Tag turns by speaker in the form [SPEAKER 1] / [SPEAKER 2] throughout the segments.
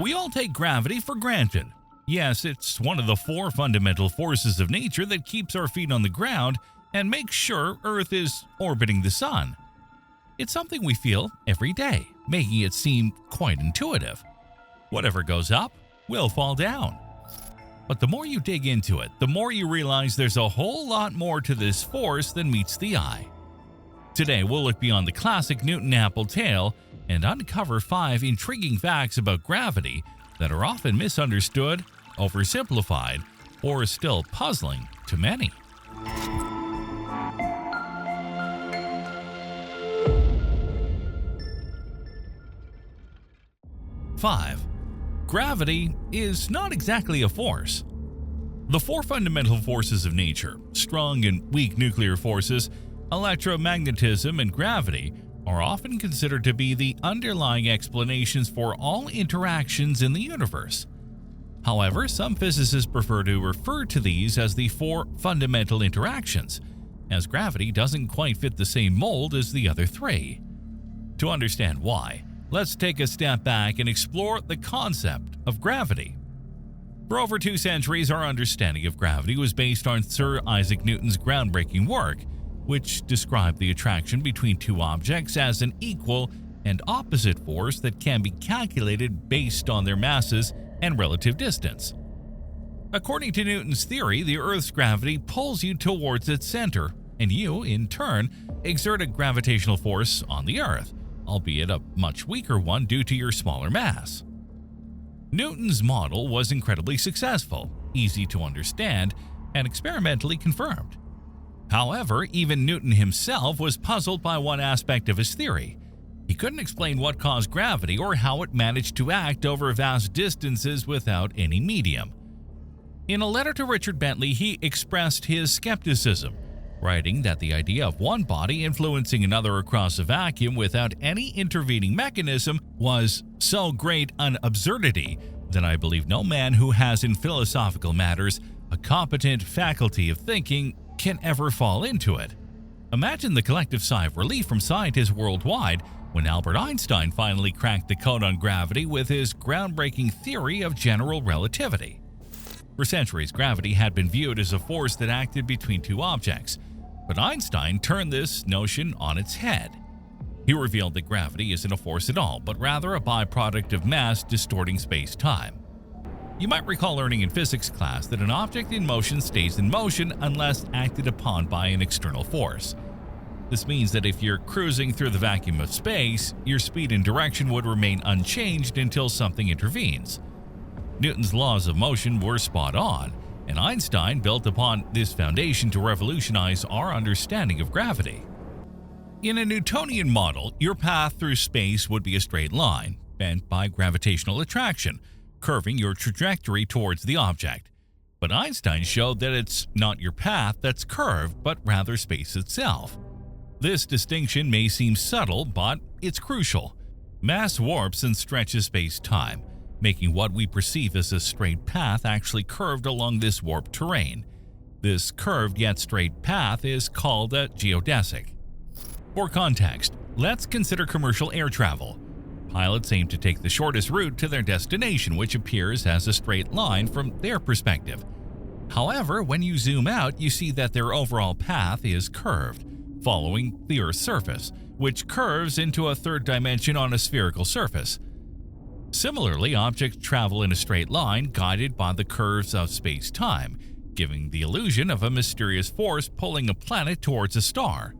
[SPEAKER 1] We all take gravity for granted. Yes, it's one of the four fundamental forces of nature that keeps our feet on the ground and makes sure Earth is orbiting the sun. It's something we feel every day, making it seem quite intuitive. Whatever goes up will fall down. But the more you dig into it, the more you realize there's a whole lot more to this force than meets the eye. Today, we'll look beyond the classic Newton apple tale and uncover 5 intriguing facts about gravity that are often misunderstood, oversimplified, or still puzzling to many. 5. Gravity is not exactly a force. The 4 fundamental forces of nature, strong and weak nuclear forces, electromagnetism, and gravity, are often considered to be the underlying explanations for all interactions in the universe. However, some physicists prefer to refer to these as the 4 fundamental interactions, as gravity doesn't quite fit the same mold as the other 3. To understand why, let's take a step back and explore the concept of gravity. For over 2 centuries, our understanding of gravity was based on Sir Isaac Newton's groundbreaking work, which described the attraction between 2 objects as an equal and opposite force that can be calculated based on their masses and relative distance. According to Newton's theory, the Earth's gravity pulls you towards its center, and you, in turn, exert a gravitational force on the Earth, albeit a much weaker one due to your smaller mass. Newton's model was incredibly successful, easy to understand, and experimentally confirmed. However, even Newton himself was puzzled by one aspect of his theory. He couldn't explain what caused gravity or how it managed to act over vast distances without any medium. In a letter to Richard Bentley, he expressed his skepticism, writing that the idea of one body influencing another across a vacuum without any intervening mechanism was so great an absurdity that I believe no man who has in philosophical matters a competent faculty of thinking can ever fall into it. Imagine the collective sigh of relief from scientists worldwide when Albert Einstein finally cracked the code on gravity with his groundbreaking theory of general relativity. For centuries, gravity had been viewed as a force that acted between 2 objects, but Einstein turned this notion on its head. He revealed that gravity isn't a force at all, but rather a byproduct of mass distorting space-time. You might recall learning in physics class that an object in motion stays in motion unless acted upon by an external force. This means that if you're cruising through the vacuum of space, your speed and direction would remain unchanged until something intervenes. Newton's laws of motion were spot on, and Einstein built upon this foundation to revolutionize our understanding of gravity. In a Newtonian model, your path through space would be a straight line, bent by gravitational attraction, curving your trajectory towards the object. But Einstein showed that it's not your path that's curved, but rather space itself. This distinction may seem subtle, but it's crucial. Mass warps and stretches space-time, making what we perceive as a straight path actually curved along this warped terrain. This curved yet straight path is called a geodesic. For context, let's consider commercial air travel. Pilots aim to take the shortest route to their destination, which appears as a straight line from their perspective. However, when you zoom out, you see that their overall path is curved, following the Earth's surface, which curves into a third dimension on a spherical surface. Similarly, objects travel in a straight line guided by the curves of space-time, giving the illusion of a mysterious force pulling a planet towards a star.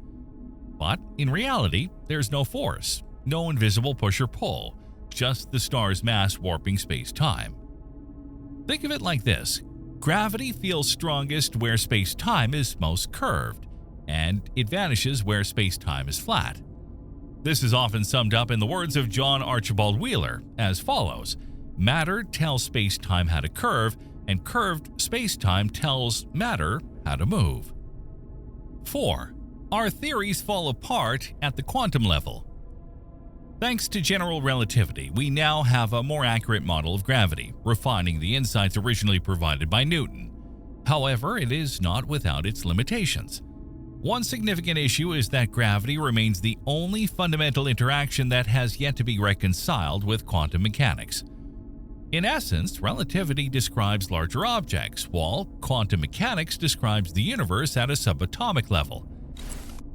[SPEAKER 1] But in reality, there's no force, no invisible push or pull, just the star's mass warping space-time. Think of it like this: gravity feels strongest where space-time is most curved, and it vanishes where space-time is flat. This is often summed up in the words of John Archibald Wheeler as follows: matter tells space-time how to curve, and curved space-time tells matter how to move. 4. Our theories fall apart at the quantum level. Thanks to general relativity, we now have a more accurate model of gravity, refining the insights originally provided by Newton. However, it is not without its limitations. One significant issue is that gravity remains the only fundamental interaction that has yet to be reconciled with quantum mechanics. In essence, relativity describes larger objects, while quantum mechanics describes the universe at a subatomic level.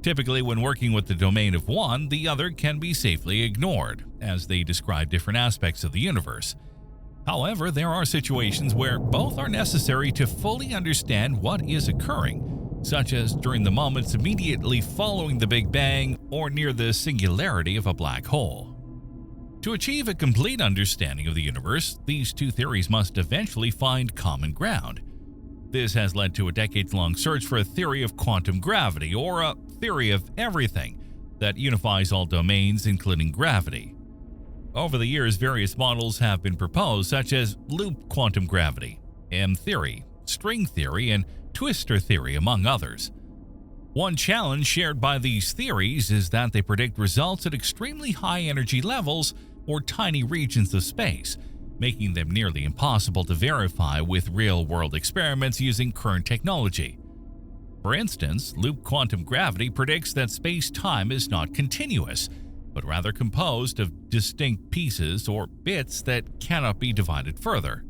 [SPEAKER 1] Typically, when working with the domain of one, the other can be safely ignored, as they describe different aspects of the universe. However, there are situations where both are necessary to fully understand what is occurring, such as during the moments immediately following the Big Bang or near the singularity of a black hole. To achieve a complete understanding of the universe, these two theories must eventually find common ground. This has led to a decades-long search for a theory of quantum gravity, or a theory of everything, that unifies all domains, including gravity. Over the years, various models have been proposed, such as loop quantum gravity, M-theory, string theory, and twistor theory, among others. One challenge shared by these theories is that they predict results at extremely high energy levels or tiny regions of space, making them nearly impossible to verify with real-world experiments using current technology. For instance, loop quantum gravity predicts that space-time is not continuous, but rather composed of distinct pieces or bits that cannot be divided further.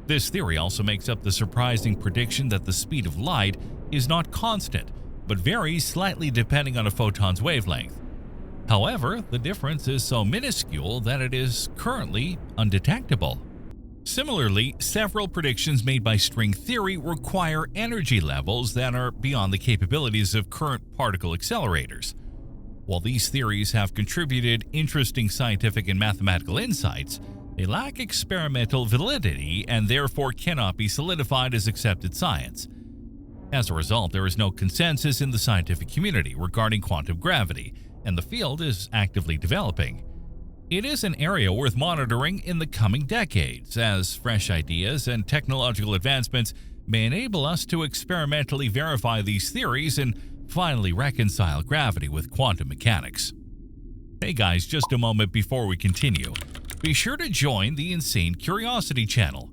[SPEAKER 1] This theory also makes up the surprising prediction that the speed of light is not constant, but varies slightly depending on a photon's wavelength. However, the difference is so minuscule that it is currently undetectable. Similarly, several predictions made by string theory require energy levels that are beyond the capabilities of current particle accelerators. While these theories have contributed interesting scientific and mathematical insights, they lack experimental validity and therefore cannot be solidified as accepted science. As a result, there is no consensus in the scientific community regarding quantum gravity, and the field is actively developing. It is an area worth monitoring in the coming decades, as fresh ideas and technological advancements may enable us to experimentally verify these theories and finally reconcile gravity with quantum mechanics. Hey guys, just a moment before we continue. Be sure to join the Insane Curiosity channel.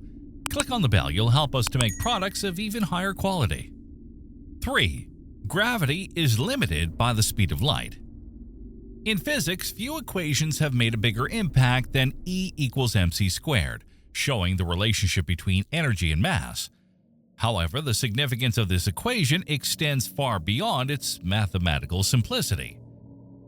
[SPEAKER 1] Click on the bell, you'll help us to make products of even higher quality. 3. Gravity is limited by the speed of light. In physics, few equations have made a bigger impact than E equals mc squared, showing the relationship between energy and mass. However, the significance of this equation extends far beyond its mathematical simplicity.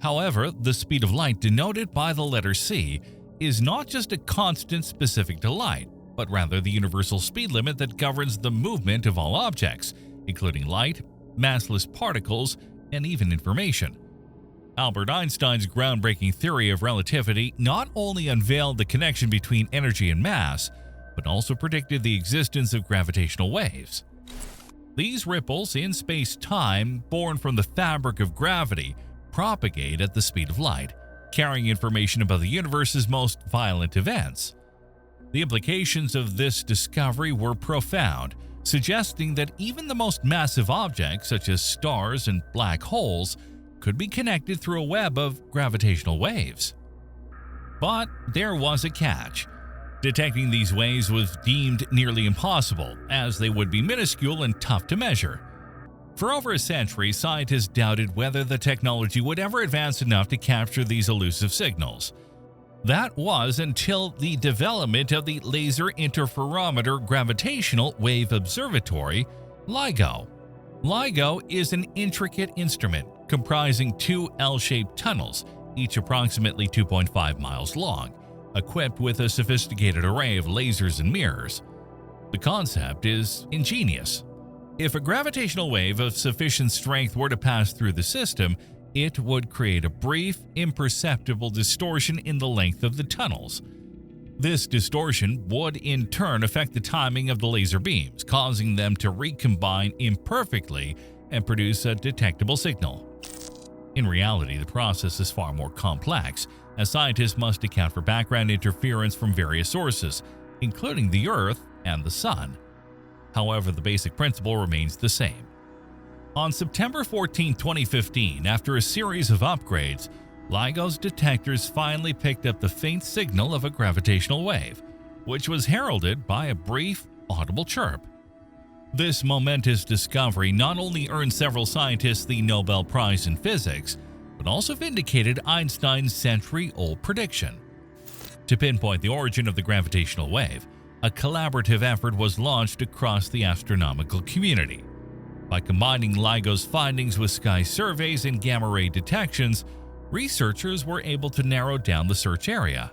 [SPEAKER 1] However, the speed of light denoted by the letter c is not just a constant specific to light, but rather the universal speed limit that governs the movement of all objects, including light, massless particles, and even information. Albert Einstein's groundbreaking theory of relativity not only unveiled the connection between energy and mass, but also predicted the existence of gravitational waves. These ripples in space-time, born from the fabric of gravity, propagate at the speed of light, carrying information about the universe's most violent events. The implications of this discovery were profound, suggesting that even the most massive objects, such as stars and black holes, could be connected through a web of gravitational waves. But there was a catch. Detecting these waves was deemed nearly impossible, as they would be minuscule and tough to measure. For over a century, scientists doubted whether the technology would ever advance enough to capture these elusive signals. That was until the development of the Laser Interferometer Gravitational Wave Observatory, LIGO. LIGO is an intricate instrument comprising two L-shaped tunnels, each approximately 2.5 miles long, equipped with a sophisticated array of lasers and mirrors. The concept is ingenious. If a gravitational wave of sufficient strength were to pass through the system, it would create a brief, imperceptible distortion in the length of the tunnels. This distortion would in turn affect the timing of the laser beams, causing them to recombine imperfectly and produce a detectable signal. In reality, the process is far more complex, as scientists must account for background interference from various sources, including the Earth and the Sun. However, the basic principle remains the same. On September 14, 2015, after a series of upgrades, LIGO's detectors finally picked up the faint signal of a gravitational wave, which was heralded by a brief, audible chirp. This momentous discovery not only earned several scientists the Nobel Prize in Physics, but also vindicated Einstein's century-old prediction. To pinpoint the origin of the gravitational wave, a collaborative effort was launched across the astronomical community. By combining LIGO's findings with sky surveys and gamma-ray detections, researchers were able to narrow down the search area.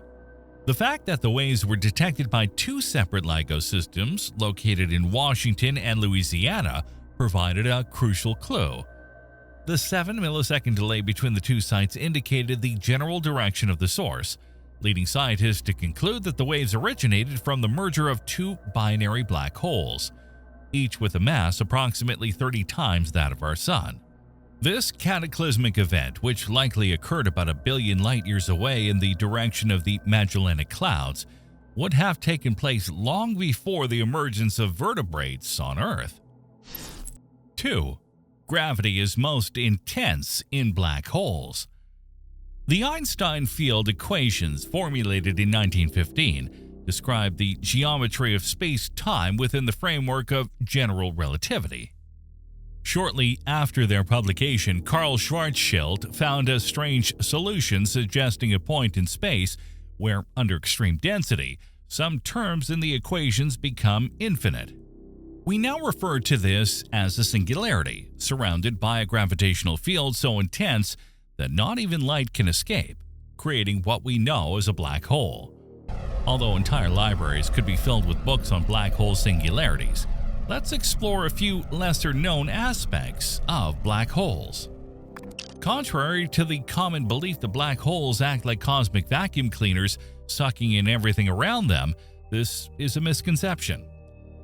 [SPEAKER 1] The fact that the waves were detected by two separate LIGO systems located in Washington and Louisiana provided a crucial clue. The 7-millisecond delay between the two sites indicated the general direction of the source, leading scientists to conclude that the waves originated from the merger of two binary black holes, each with a mass approximately 30 times that of our Sun. This cataclysmic event, which likely occurred about 1 billion light-years away in the direction of the Magellanic Clouds, would have taken place long before the emergence of vertebrates on Earth. 2. Gravity is most intense in black holes. The Einstein field equations, formulated in 1915, describe the geometry of space-time within the framework of general relativity. Shortly after their publication, Carl Schwarzschild found a strange solution suggesting a point in space where, under extreme density, some terms in the equations become infinite. We now refer to this as a singularity, surrounded by a gravitational field so intense that not even light can escape, creating what we know as a black hole. Although entire libraries could be filled with books on black hole singularities, let's explore a few lesser-known aspects of black holes. Contrary to the common belief that black holes act like cosmic vacuum cleaners, sucking in everything around them, this is a misconception.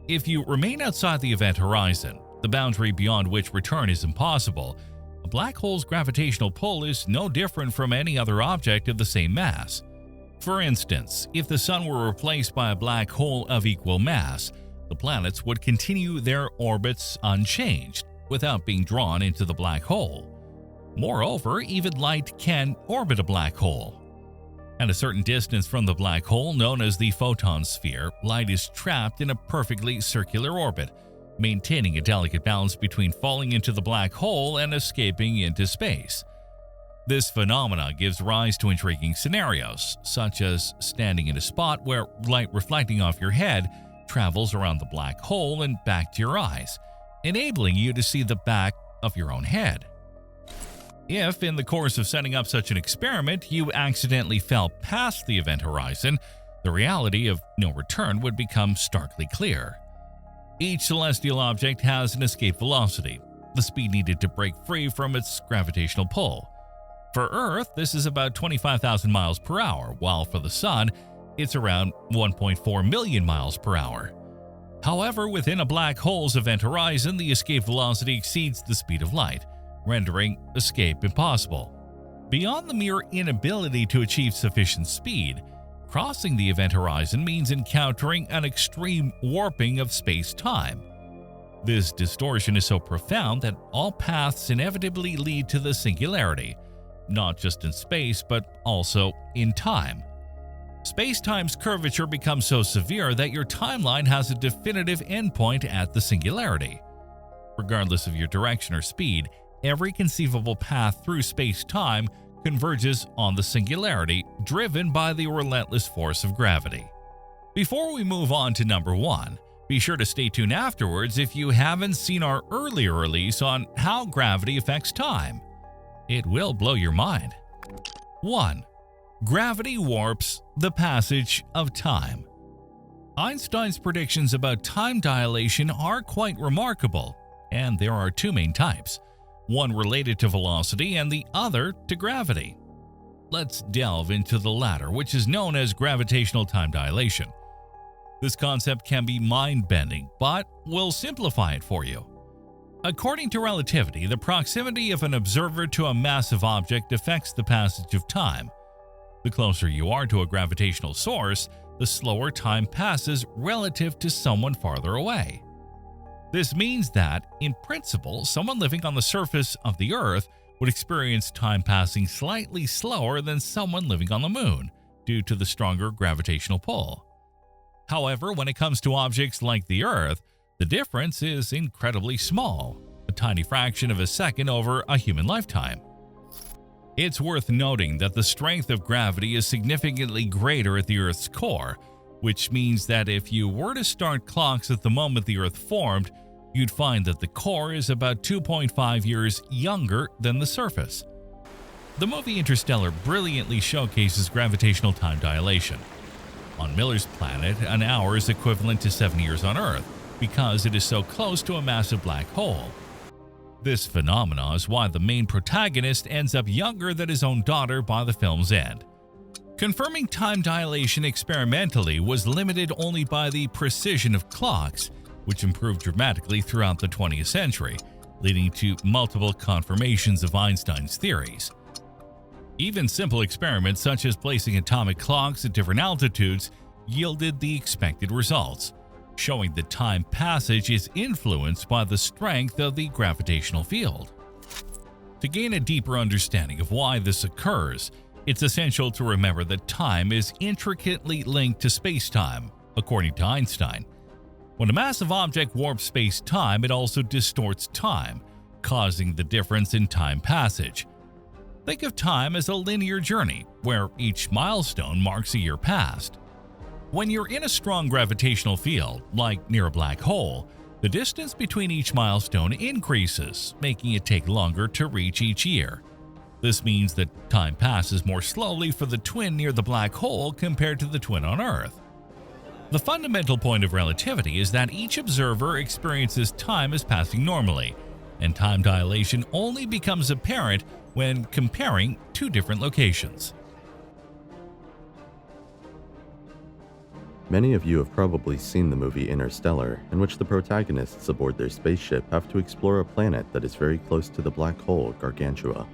[SPEAKER 1] If you remain outside the event horizon, the boundary beyond which return is impossible, a black hole's gravitational pull is no different from any other object of the same mass. For instance, if the Sun were replaced by a black hole of equal mass, the planets would continue their orbits unchanged, without being drawn into the black hole. Moreover, even light can orbit a black hole. At a certain distance from the black hole, known as the photon sphere, light is trapped in a perfectly circular orbit, maintaining a delicate balance between falling into the black hole and escaping into space. This phenomena gives rise to intriguing scenarios, such as standing in a spot where light reflecting off your head travels around the black hole and back to your eyes, enabling you to see the back of your own head. If, in the course of setting up such an experiment, you accidentally fell past the event horizon, the reality of no return would become starkly clear. Each celestial object has an escape velocity, the speed needed to break free from its gravitational pull. For Earth, this is about 25,000 miles per hour, while for the Sun, it's around 1.4 million miles per hour. However, within a black hole's event horizon, the escape velocity exceeds the speed of light, rendering escape impossible. Beyond the mere inability to achieve sufficient speed, crossing the event horizon means encountering an extreme warping of space-time. This distortion is so profound that all paths inevitably lead to the singularity, not just in space but also in time. Space-time's curvature becomes so severe that your timeline has a definitive endpoint at the singularity. Regardless of your direction or speed, every conceivable path through space-time converges on the singularity, driven by the relentless force of gravity. Before we move on to number 1, be sure to stay tuned afterwards if you haven't seen our earlier release on how gravity affects time. It will blow your mind. 1. Gravity warps the passage of time. Einstein's predictions about time dilation are quite remarkable, and there are two main types, one related to velocity and the other to gravity. Let's delve into the latter, which is known as gravitational time dilation. This concept can be mind-bending, but we'll simplify it for you. According to relativity, the proximity of an observer to a massive object affects the passage of time. The closer you are to a gravitational source, the slower time passes relative to someone farther away. This means that, in principle, someone living on the surface of the Earth would experience time passing slightly slower than someone living on the Moon, due to the stronger gravitational pull. However, when it comes to objects like the Earth, the difference is incredibly small, a tiny fraction of a second over a human lifetime. It's worth noting that the strength of gravity is significantly greater at the Earth's core, which means that if you were to start clocks at the moment the Earth formed, you'd find that the core is about 2.5 years younger than the surface. The movie Interstellar brilliantly showcases gravitational time dilation. On Miller's planet, an hour is equivalent to 7 years on Earth because it is so close to a massive black hole. This phenomenon is why the main protagonist ends up younger than his own daughter by the film's end. Confirming time dilation experimentally was limited only by the precision of clocks, which improved dramatically throughout the 20th century, leading to multiple confirmations of Einstein's theories. Even simple experiments such as placing atomic clocks at different altitudes yielded the expected results, showing that time passage is influenced by the strength of the gravitational field. To gain a deeper understanding of why this occurs, it's essential to remember that time is intricately linked to space-time, according to Einstein. When a massive object warps space-time, it also distorts time, causing the difference in time passage. Think of time as a linear journey, where each milestone marks a year past. When you're in a strong gravitational field, like near a black hole, the distance between each milestone increases, making it take longer to reach each year. This means that time passes more slowly for the twin near the black hole compared to the twin on Earth. The fundamental point of relativity is that each observer experiences time as passing normally, and time dilation only becomes apparent when comparing two different locations.
[SPEAKER 2] Many of you have probably seen the movie Interstellar, in which the protagonists aboard their spaceship have to explore a planet that is very close to the black hole Gargantua.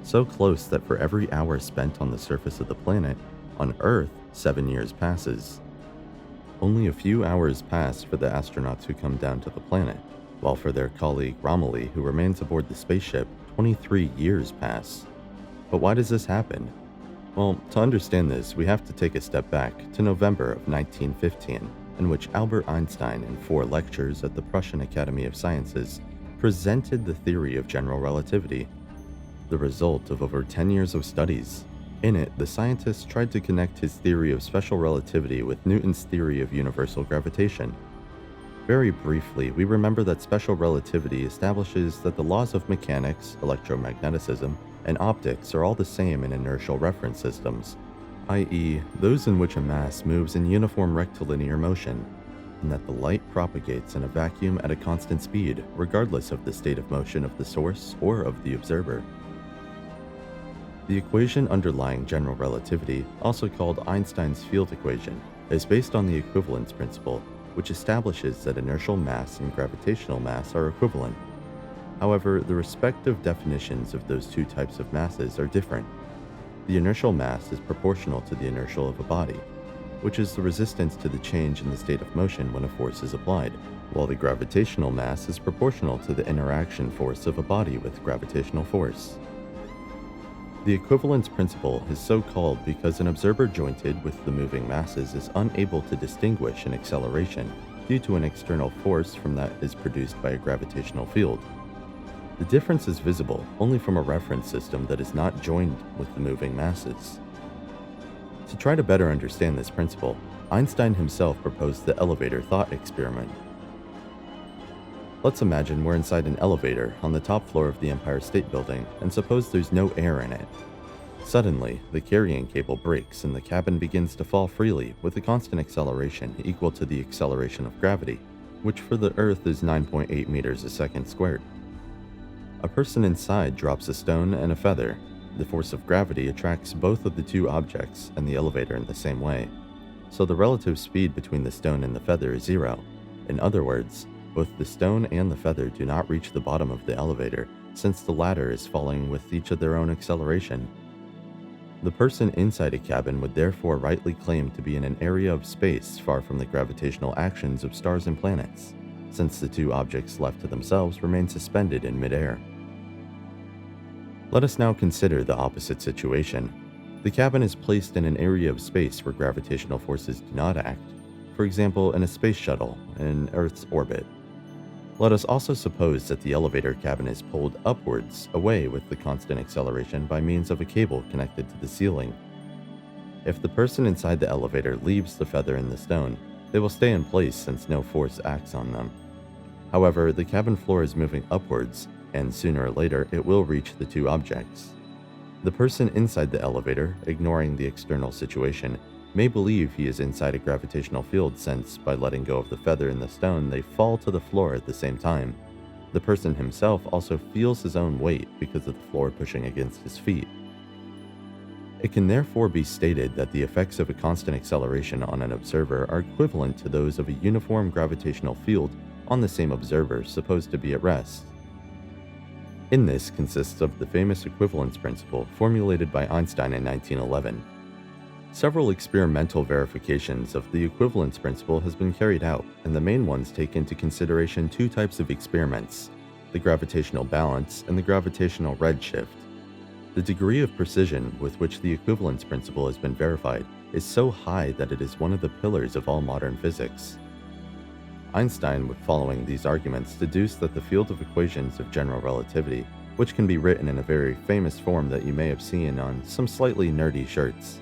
[SPEAKER 2] So close that for every hour spent on the surface of the planet, on Earth, 7 years passes. Only a few hours pass for the astronauts who come down to the planet, while for their colleague Romilly, who remains aboard the spaceship, 23 years pass. But why does this happen? Well, to understand this, we have to take a step back to November of 1915, in which Albert Einstein, in 4 lectures at the Prussian Academy of Sciences, presented the theory of general relativity, the result of over 10 years of studies. In it, the scientist tried to connect his theory of special relativity with Newton's theory of universal gravitation. Very briefly, we remember that special relativity establishes that the laws of mechanics, electromagnetism, and optics are all the same in inertial reference systems, i.e., those in which a mass moves in uniform rectilinear motion, and that the light propagates in a vacuum at a constant speed, regardless of the state of motion of the source or of the observer. The equation underlying general relativity, also called Einstein's field equation, is based on the equivalence principle, which establishes that inertial mass and gravitational mass are equivalent. However, the respective definitions of those two types of masses are different. The inertial mass is proportional to the inertial of a body, which is the resistance to the change in the state of motion when a force is applied, while the gravitational mass is proportional to the interaction force of a body with gravitational force. The equivalence principle is so called because an observer jointed with the moving masses is unable to distinguish an acceleration due to an external force from that is produced by a gravitational field. The difference is visible only from a reference system that is not joined with the moving masses. To try to better understand this principle, Einstein himself proposed the elevator thought experiment. Let's imagine we're inside an elevator on the top floor of the Empire State Building, and suppose there's no air in it. Suddenly, the carrying cable breaks and the cabin begins to fall freely with a constant acceleration equal to the acceleration of gravity, which for the Earth is 9.8 meters a second squared. A person inside drops a stone and a feather. The force of gravity attracts both of the two objects and the elevator in the same way, so the relative speed between the stone and the feather is 0. In other words, both the stone and the feather do not reach the bottom of the elevator, since the latter is falling with each of their own acceleration. The person inside a cabin would therefore rightly claim to be in an area of space far from the gravitational actions of stars and planets, since the two objects left to themselves remain suspended in midair. Let us now consider the opposite situation. The cabin is placed in an area of space where gravitational forces do not act, for example in a space shuttle in Earth's orbit. Let us also suppose that the elevator cabin is pulled upwards, away with the constant acceleration by means of a cable connected to the ceiling. If the person inside the elevator leaves the feather in the stone, they will stay in place since no force acts on them. However, the cabin floor is moving upwards, and sooner or later it will reach the two objects. The person inside the elevator, ignoring the external situation, may believe he is inside a gravitational field since, by letting go of the feather in the stone, they fall to the floor at the same time. The person himself also feels his own weight because of the floor pushing against his feet. It can therefore be stated that the effects of a constant acceleration on an observer are equivalent to those of a uniform gravitational field on the same observer supposed to be at rest. In this consists of the famous equivalence principle formulated by Einstein in 1911. Several experimental verifications of the equivalence principle has been carried out, and the main ones take into consideration two types of experiments: the gravitational balance and the gravitational redshift. The degree of precision with which the equivalence principle has been verified is so high that it is one of the pillars of all modern physics. Einstein, following these arguments, deduced that the field of equations of general relativity, which can be written in a very famous form that you may have seen on some slightly nerdy shirts.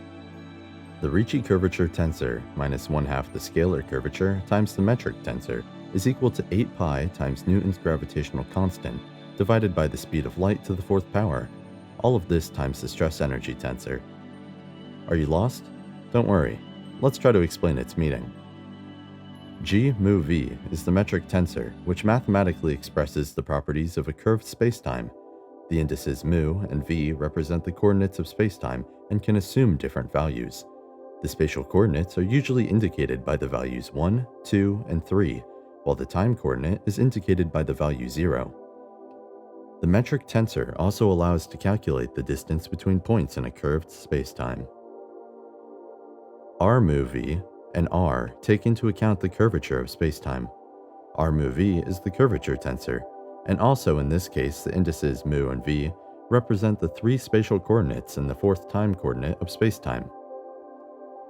[SPEAKER 2] The Ricci curvature tensor minus 1/2 the scalar curvature times the metric tensor is equal to 8 pi times Newton's gravitational constant divided by the speed of light to the 4th power. All of this times the stress energy tensor. Are you lost? Don't worry. Let's try to explain its meaning. G mu v is the metric tensor, which mathematically expresses the properties of a curved spacetime. The indices mu and v represent the coordinates of spacetime and can assume different values. The spatial coordinates are usually indicated by the values 1, 2, and 3, while the time coordinate is indicated by the value 0. The metric tensor also allows to calculate the distance between points in a curved spacetime. R mu v and r take into account the curvature of spacetime. R mu v is the curvature tensor, and also in this case the indices mu and v represent the 3 spatial coordinates and the 4th time coordinate of spacetime.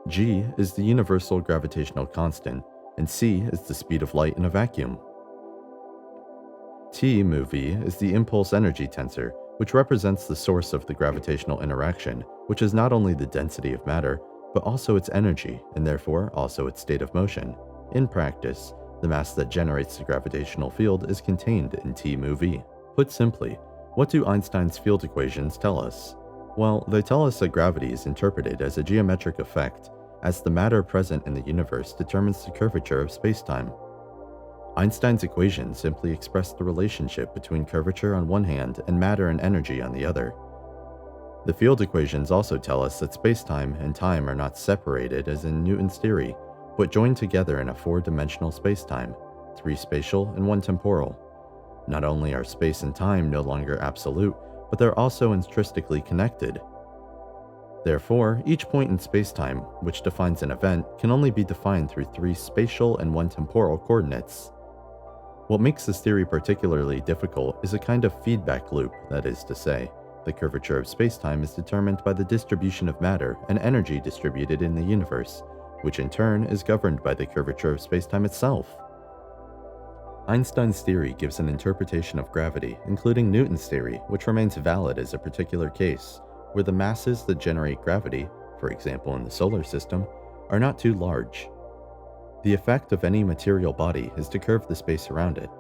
[SPEAKER 2] G is the universal gravitational constant, and c is the speed of light in a vacuum. T mu v is the impulse energy tensor, which represents the source of the gravitational interaction, which is not only the density of matter, but also its energy, and therefore also its state of motion. In practice, the mass that generates the gravitational field is contained in T mu v. Put simply, what do Einstein's field equations tell us? Well, they tell us that gravity is interpreted as a geometric effect, as the matter present in the universe determines the curvature of spacetime. Einstein's equations simply express the relationship between curvature on one hand and matter and energy on the other. The field equations also tell us that spacetime and time are not separated as in Newton's theory, but joined together in a 4-dimensional spacetime, 3 spatial and 1 temporal. Not only are space and time no longer absolute, but they're also intrinsically connected. Therefore, each point in spacetime, which defines an event, can only be defined through 3 spatial and 1 temporal coordinates. What makes this theory particularly difficult is a kind of feedback loop, that is to say, the curvature of spacetime is determined by the distribution of matter and energy distributed in the universe, which in turn is governed by the curvature of spacetime itself. Einstein's theory gives an interpretation of gravity, including Newton's theory, which remains valid as a particular case, where the masses that generate gravity, for example in the solar system, are not too large. The effect of any material body is to curve the space around it.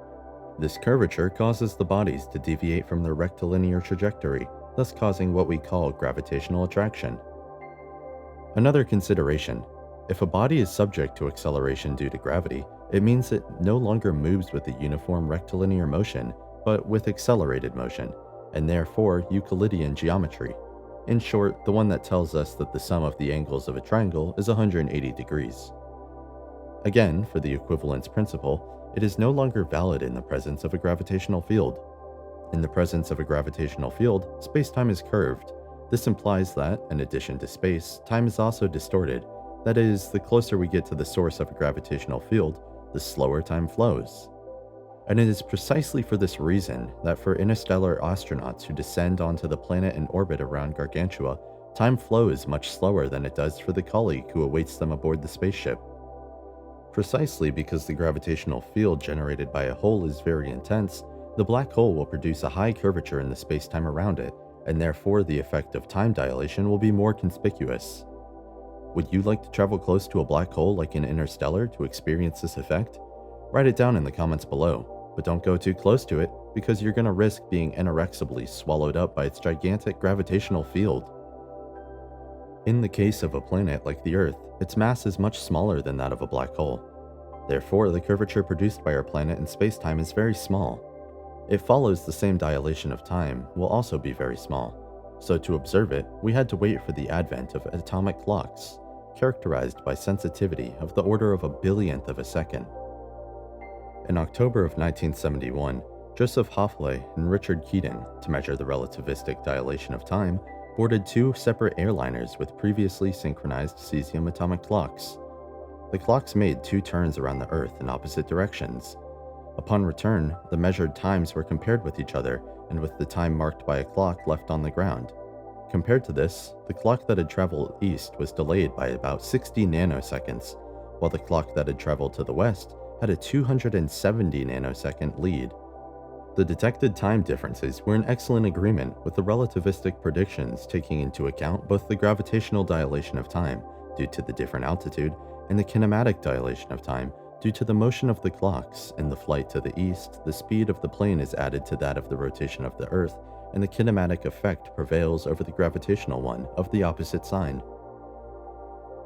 [SPEAKER 2] This curvature causes the bodies to deviate from their rectilinear trajectory, thus causing what we call gravitational attraction. Another consideration: if a body is subject to acceleration due to gravity, it means it no longer moves with a uniform rectilinear motion, but with accelerated motion, and therefore Euclidean geometry. In short, the one that tells us that the sum of the angles of a triangle is 180 degrees. Again, for the equivalence principle, it is no longer valid in the presence of a gravitational field. In the presence of a gravitational field, spacetime is curved. This implies that, in addition to space, time is also distorted. That is, the closer we get to the source of a gravitational field, the slower time flows. And it is precisely for this reason that for interstellar astronauts who descend onto the planet in orbit around Gargantua, time flows much slower than it does for the colleague who awaits them aboard the spaceship. Precisely because the gravitational field generated by a hole is very intense, the black hole will produce a high curvature in the spacetime around it, and therefore the effect of time dilation will be more conspicuous. Would you like to travel close to a black hole like in Interstellar to experience this effect? Write it down in the comments below, but don't go too close to it because you're going to risk being inexorably swallowed up by its gigantic gravitational field. In the case of a planet like the Earth, its mass is much smaller than that of a black hole. Therefore, the curvature produced by our planet in spacetime is very small. It follows the same dilation of time will also be very small. So to observe it, we had to wait for the advent of atomic clocks, characterized by sensitivity of the order of a billionth of a second. In October of 1971, Joseph Hawley and Richard Keating, to measure the relativistic dilation of time, boarded two separate airliners with previously synchronized cesium atomic clocks. The clocks made 2 turns around the Earth in opposite directions. Upon return, the measured times were compared with each other and with the time marked by a clock left on the ground. Compared to this, the clock that had traveled east was delayed by about 60 nanoseconds, while the clock that had traveled to the west had a 270 nanosecond lead. The detected time differences were in excellent agreement with the relativistic predictions, taking into account both the gravitational dilation of time due to the different altitude and the kinematic dilation of time due to the motion of the clocks. In the flight to the east, the speed of the plane is added to that of the rotation of the Earth, and the kinematic effect prevails over the gravitational one of the opposite sign.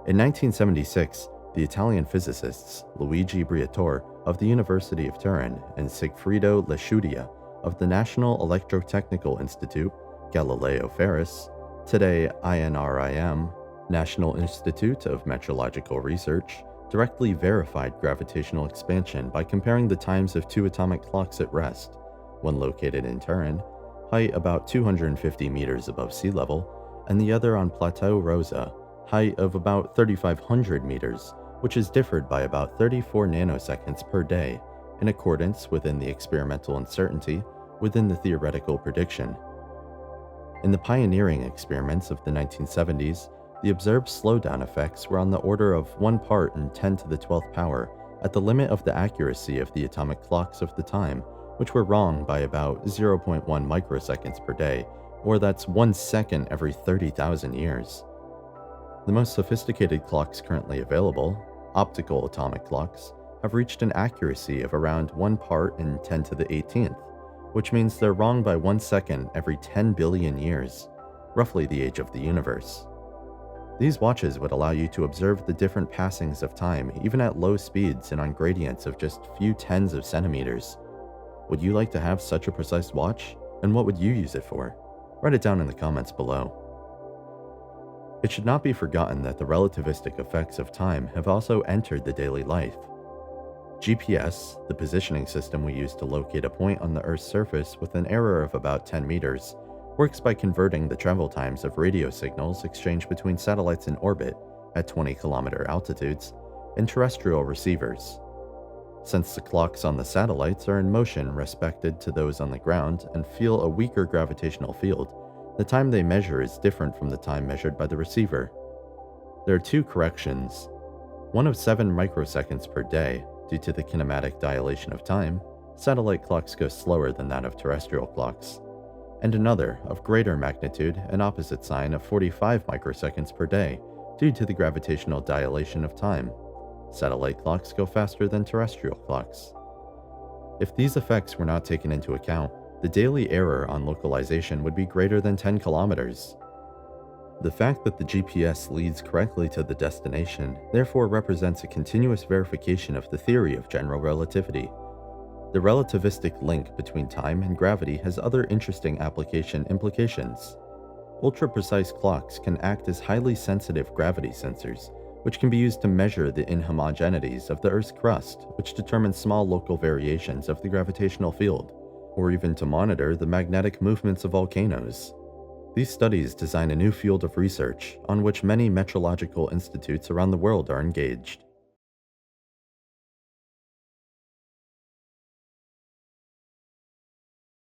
[SPEAKER 2] In 1976, the Italian physicists Luigi Briatore of the University of Turin and Sigfredo Lasciudia of the National Electrotechnical Institute, Galileo Ferris, today INRIM, National Institute of Meteorological Research, directly verified gravitational expansion by comparing the times of 2 atomic clocks at rest, one located in Turin, height about 250 meters above sea level, and the other on Plateau Rosa, height of about 3,500 meters, which is differed by about 34 nanoseconds per day, in accordance within the experimental uncertainty within the theoretical prediction. In the pioneering experiments of the 1970s, the observed slowdown effects were on the order of 1 part in 10 to the 12th power, at the limit of the accuracy of the atomic clocks of the time, which were wrong by about 0.1 microseconds per day, or that's 1 second every 30,000 years. The most sophisticated clocks currently available, optical atomic clocks, have reached an accuracy of around 1 part in 10 to the 18th, which means they're wrong by 1 second every 10 billion years, roughly the age of the universe. These watches would allow you to observe the different passings of time even at low speeds and on gradients of just few tens of centimeters. Would you like to have such a precise watch, and what would you use it for? Write it down in the comments below. It should not be forgotten that the relativistic effects of time have also entered the daily life. GPS, the positioning system we use to locate a point on the Earth's surface with an error of about 10 meters, works by converting the travel times of radio signals exchanged between satellites in orbit at 20-kilometer altitudes and terrestrial receivers. Since the clocks on the satellites are in motion respected to those on the ground and feel a weaker gravitational field, the time they measure is different from the time measured by the receiver. There are 2 corrections, one of 7 microseconds per day due to the kinematic dilation of time. Satellite clocks go slower than that of terrestrial clocks, and another of greater magnitude and opposite sign of 45 microseconds per day due to the gravitational dilation of time. Satellite clocks go faster than terrestrial clocks. If these effects were not taken into account, the daily error on localization would be greater than 10 kilometers. The fact that the GPS leads correctly to the destination therefore represents a continuous verification of the theory of general relativity. The relativistic link between time and gravity has other interesting application implications. Ultra-precise clocks can act as highly sensitive gravity sensors, which can be used to measure the inhomogeneities of the Earth's crust, which determines small local variations of the gravitational field, or even to monitor the magnetic movements of volcanoes. These studies design a new field of research on which many meteorological institutes around the world are engaged.